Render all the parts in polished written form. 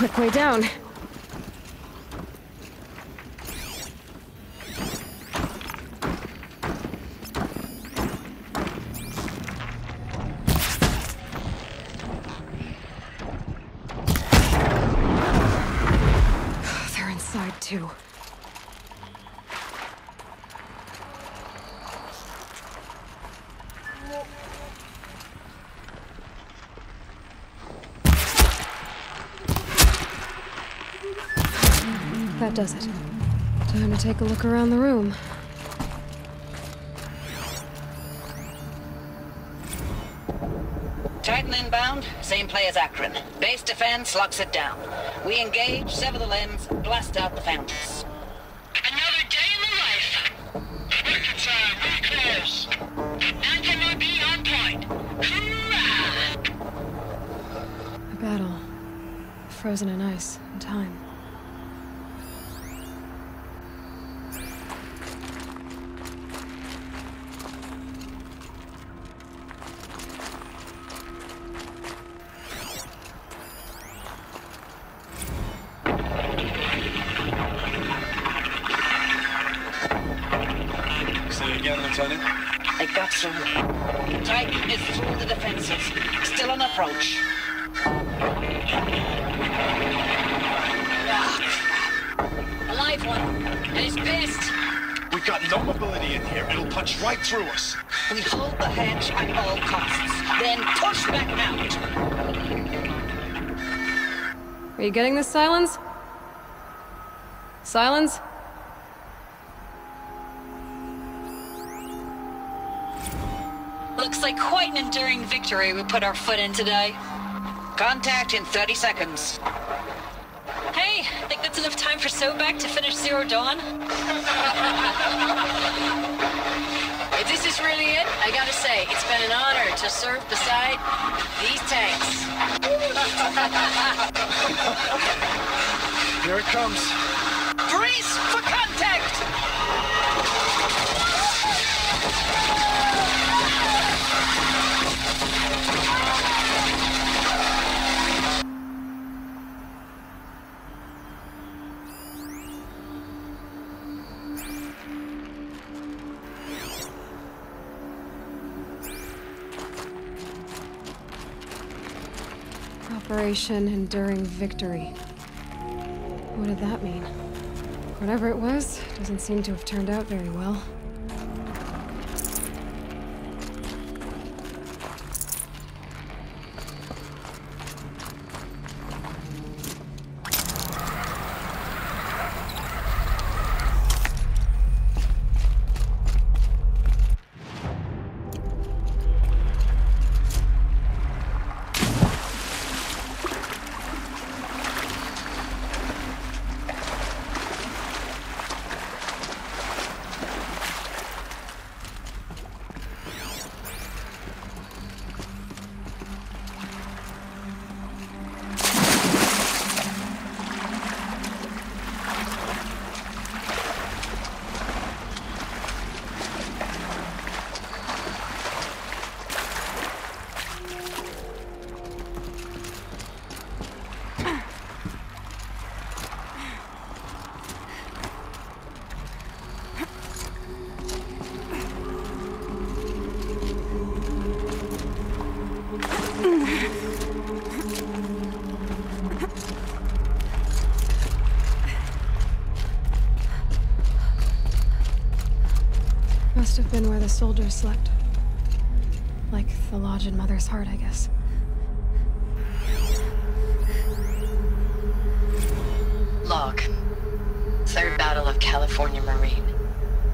quick way down. They're inside too. That does it. Time to take a look around the room. Titan inbound, same play as Akron. Base defense locks it down. We engage, sever the limbs, blast out the fountains. Another day in the life. Working time, we're close. Nothing will be on point. Hoorah! A battle. Frozen in ice and time. I got some. Titan is through the defenses. Still on approach. Ah, crap. A live one. And he's pissed. We've got no mobility in here. It'll punch right through us. We hold the hedge at all costs. Then push back out. Are you getting this, Silence? Silence? Looks like quite an enduring victory we put our foot in today. Contact in 30 seconds. Hey, think that's enough time for Sobek to finish Zero Dawn? If this is really it, I gotta say, it's been an honor to serve beside these tanks. Here it comes. Brace for contact! Operation Enduring Victory. What did that mean? Whatever it was, doesn't seem to have turned out very well. Must have been where the soldiers slept. Like the lodge in Mother's Heart, I guess. Log. Third Battle of California Marine.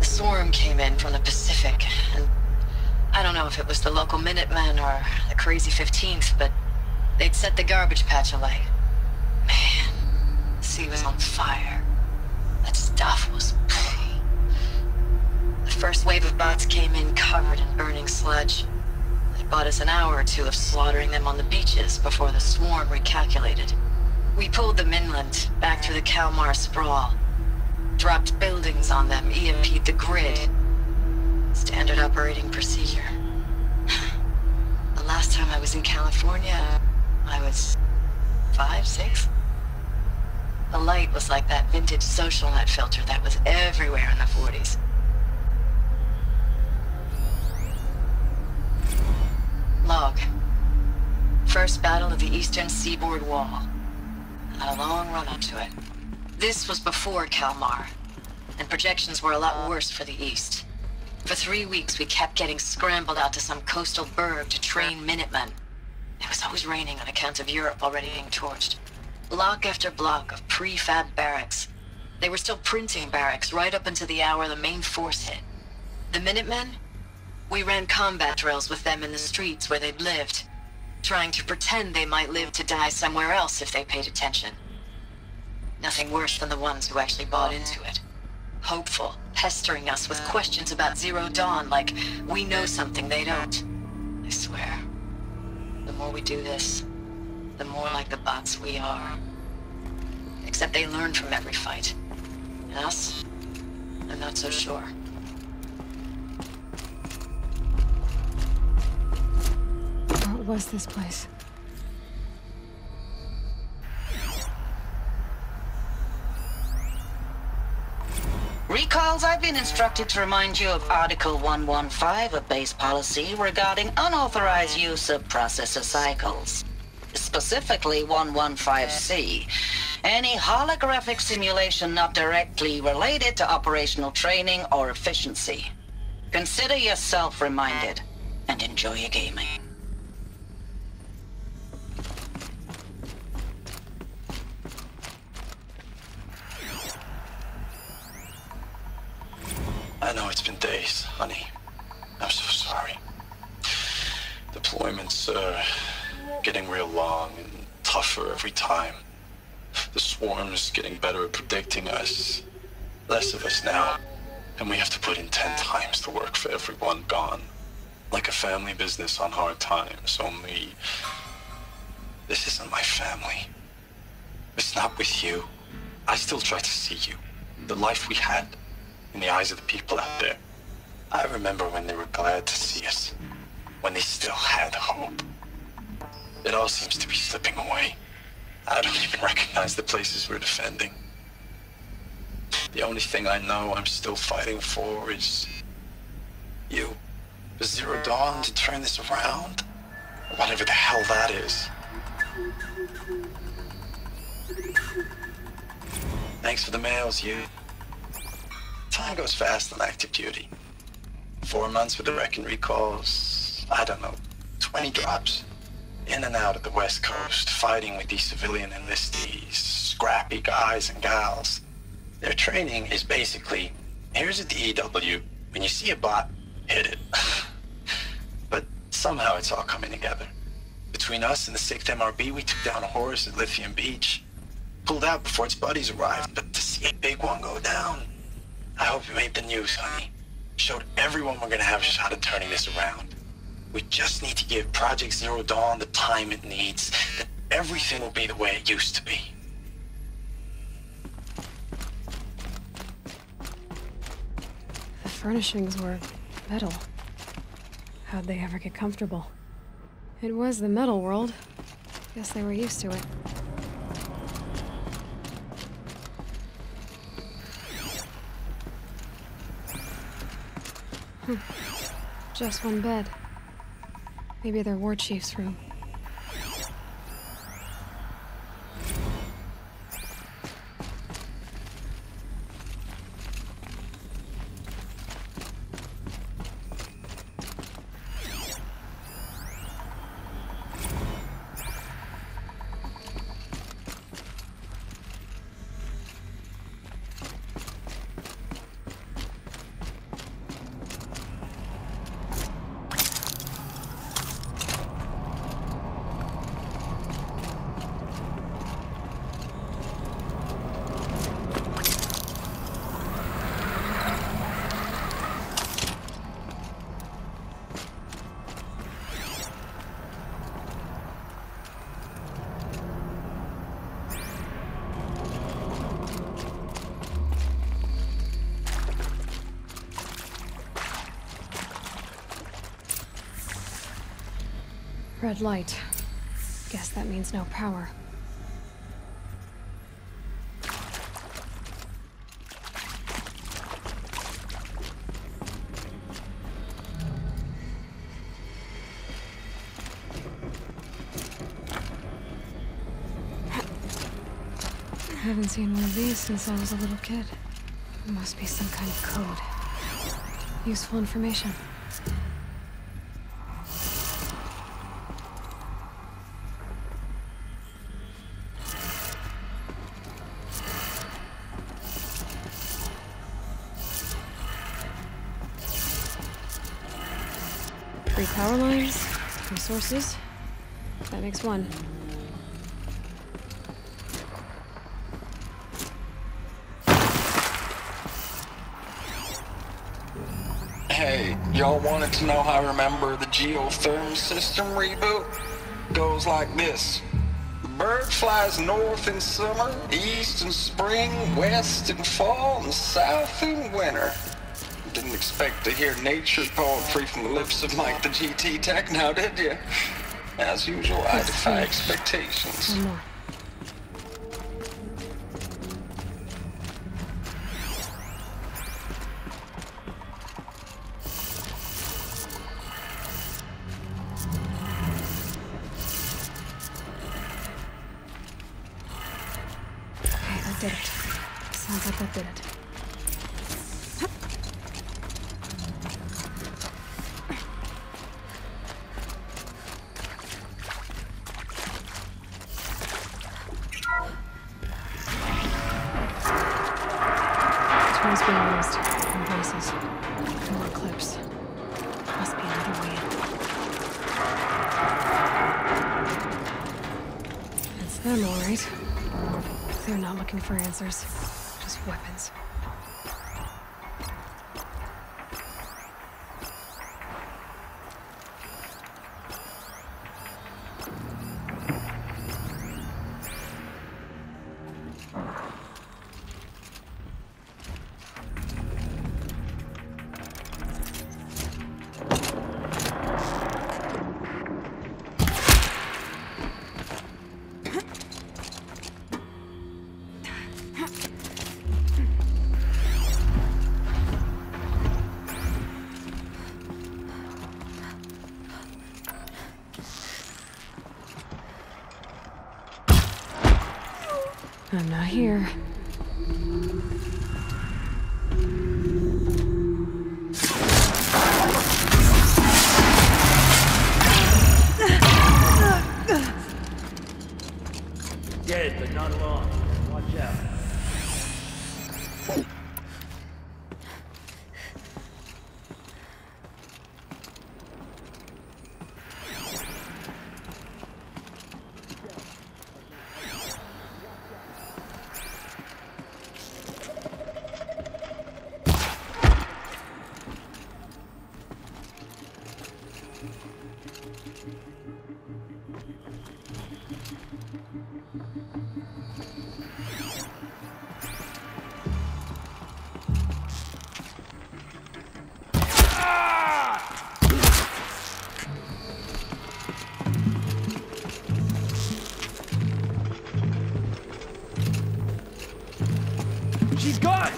The swarm came in from the Pacific, and I don't know if it was the local Minutemen or the crazy 15th, but they'd set the garbage patch alight. Man, the sea was on fire. That stuff was... The first wave of bots came in covered in burning sludge. It bought us an hour or two of slaughtering them on the beaches before the swarm recalculated. We pulled them inland, back through the Kalmar sprawl. Dropped buildings on them, EMP'd the grid. Standard operating procedure. The last time I was in California, I was 5, 6? The light was like that vintage social net filter that was everywhere in the 40s. Log. First battle of the eastern seaboard wall. A long run up to it. This was before Kalmar, and projections were a lot worse for the east. For 3 weeks, we kept getting scrambled out to some coastal burg to train Minutemen. It was always raining on account of Europe already being torched. Block after block of prefab barracks. They were still printing barracks right up until the hour the main force hit. The Minutemen? We ran combat drills with them in the streets where they'd lived, trying to pretend they might live to die somewhere else if they paid attention. Nothing worse than the ones who actually bought into it. Hopeful, pestering us with questions about Zero Dawn like we know something they don't. I swear, the more we do this, the more like the bots we are. Except they learn from every fight. And us? I'm not so sure. What was this place? Recalls, I've been instructed to remind you of Article 115 of base policy regarding unauthorized use of processor cycles. Specifically 115C. Any holographic simulation not directly related to operational training or efficiency. Consider yourself reminded, and enjoy your gaming. I know it's been days, honey. I'm so sorry. Deployments are getting real long and tougher every time. The swarm's getting better at predicting us. Less of us now, and we have to put in 10 times the work for everyone gone. Like a family business on hard times, only... this isn't my family. It's not with you. I still try to see you. The life we had. In the eyes of the people out there. I remember when they were glad to see us. When they still had hope. It all seems to be slipping away. I don't even recognize the places we're defending. The only thing I know I'm still fighting for is... you. For Zero Dawn to turn this around. Whatever the hell that is. Thanks for the mails, you. Time goes fast on active duty. 4 months with the wreck and recalls, I don't know, 20 drops. In and out of the West Coast, fighting with these civilian enlistees, scrappy guys and gals. Their training is basically, here's a DEW, when you see a bot, hit it. But somehow it's all coming together. Between us and the 6th MRB, we took down a horse at Lithium Beach. Pulled out before its buddies arrived, but to see a big one go down, I hope you made the news, honey. Showed everyone we're gonna have a shot at turning this around. We just need to give Project Zero Dawn the time it needs, then everything will be the way it used to be. The furnishings were metal. How'd they ever get comfortable? It was the metal world. Guess they were used to it. Just one bed. Maybe their war chief's room. Red light. Guess that means no power. haven't seen one of these since I was a little kid. It must be some kind of code. Useful information. Three power lines, three sources. That makes one. Hey, y'all wanted to know how I remember the geotherm system reboot? Goes like this. Bird flies north in summer, east in spring, west in fall, and south in winter. Didn't expect to hear nature poetry from the lips of Mike the GT Tech now, did you? As usual, I defy expectations. One more. Okay, that did it. Sounds like that did it. Tools being used. In places. More clips. Must be another way in. It's them, all right. They're not looking for answers. Just weapons. I'm not here. Dead, but not alone. Watch out. She's gone!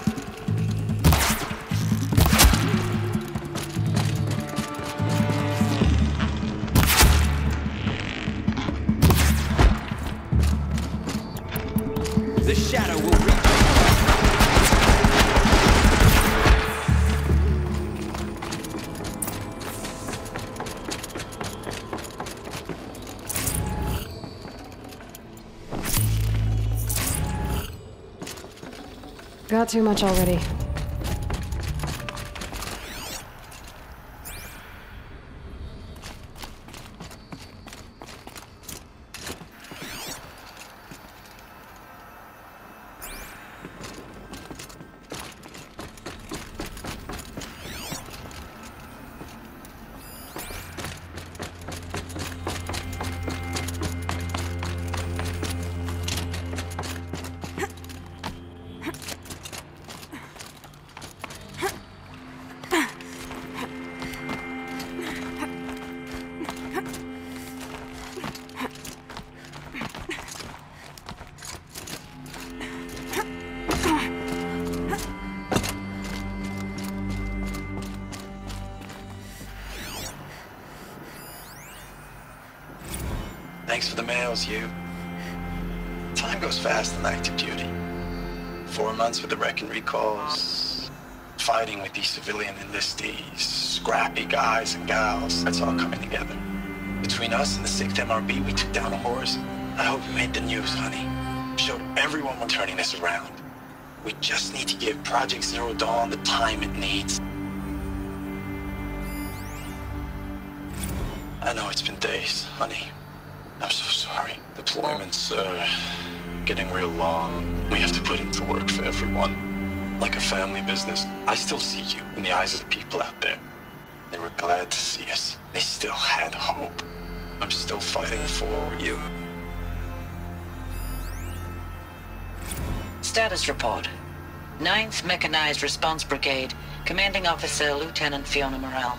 The shadow will reach. Got too much already. Thanks for the mails, you. Time goes fast on active duty. 4 months with the wreck and recalls, fighting with these civilian enlistees, scrappy guys and gals. That's all coming together. Between us and the 6th MRB, we took down a horse. I hope you made the news, honey. Showed everyone we're turning this around. We just need to give Project Zero Dawn the time it needs. I know it's been days, honey. I'm so sorry. Deployments are getting real long. We have to put into work for everyone. Like a family business. I still see you in the eyes of the people out there. They were glad to see us. They still had hope. I'm still fighting for you. Status report. 9th Mechanized Response Brigade, Commanding Officer Lieutenant Fiona Morrell.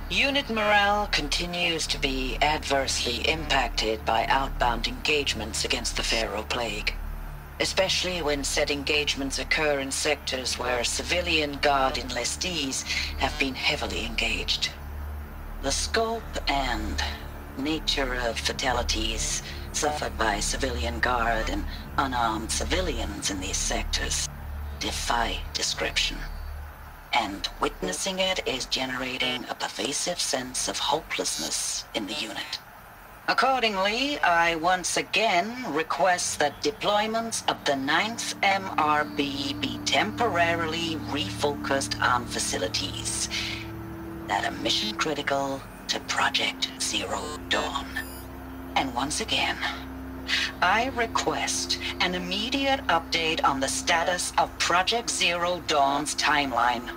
Unit morale continues to be adversely impacted by outbound engagements against the Pharaoh Plague, especially when said engagements occur in sectors where civilian guard enlistees have been heavily engaged. The scope and nature of fatalities suffered by civilian guard and unarmed civilians in these sectors defy description. And witnessing it is generating a pervasive sense of hopelessness in the unit. Accordingly, I once again request that deployments of the 9th MRB be temporarily refocused on facilities that are mission critical to Project Zero Dawn. And once again, I request an immediate update on the status of Project Zero Dawn's timeline.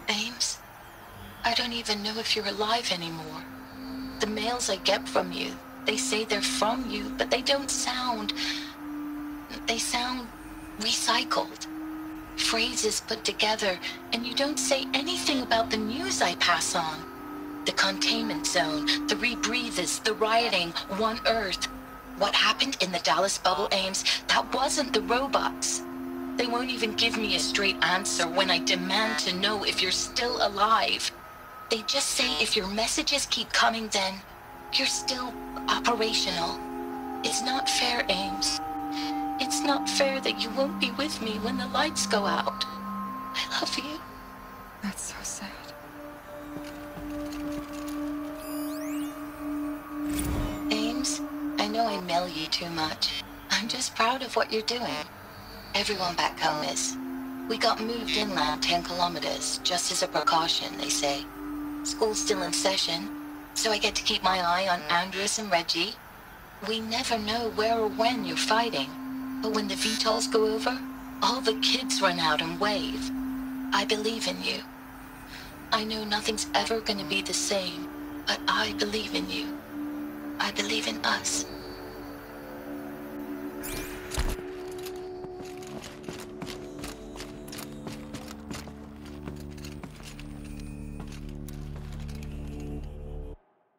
Ames, I don't even know if you're alive anymore. The mails I get from you, they say they're from you, but they don't sound... They sound recycled. Phrases put together, and you don't say anything about the news I pass on. The containment zone, the rebreathers, the rioting, One Earth. What happened in the Dallas bubble, Ames, that wasn't the robots. They won't even give me a straight answer when I demand to know if you're still alive. They just say if your messages keep coming, then you're still operational. It's not fair, Ames. It's not fair that you won't be with me when the lights go out. I love you. That's so sad. Ames, I know I mail you too much. I'm just proud of what you're doing. Everyone back home is. We got moved inland 10 kilometers, just as a precaution, they say. School's still in session, so I get to keep my eye on Andres and Reggie. We never know where or when you're fighting, but when the VTOLs go over, all the kids run out and wave. I believe in you. I know nothing's ever gonna be the same, but I believe in you. I believe in us.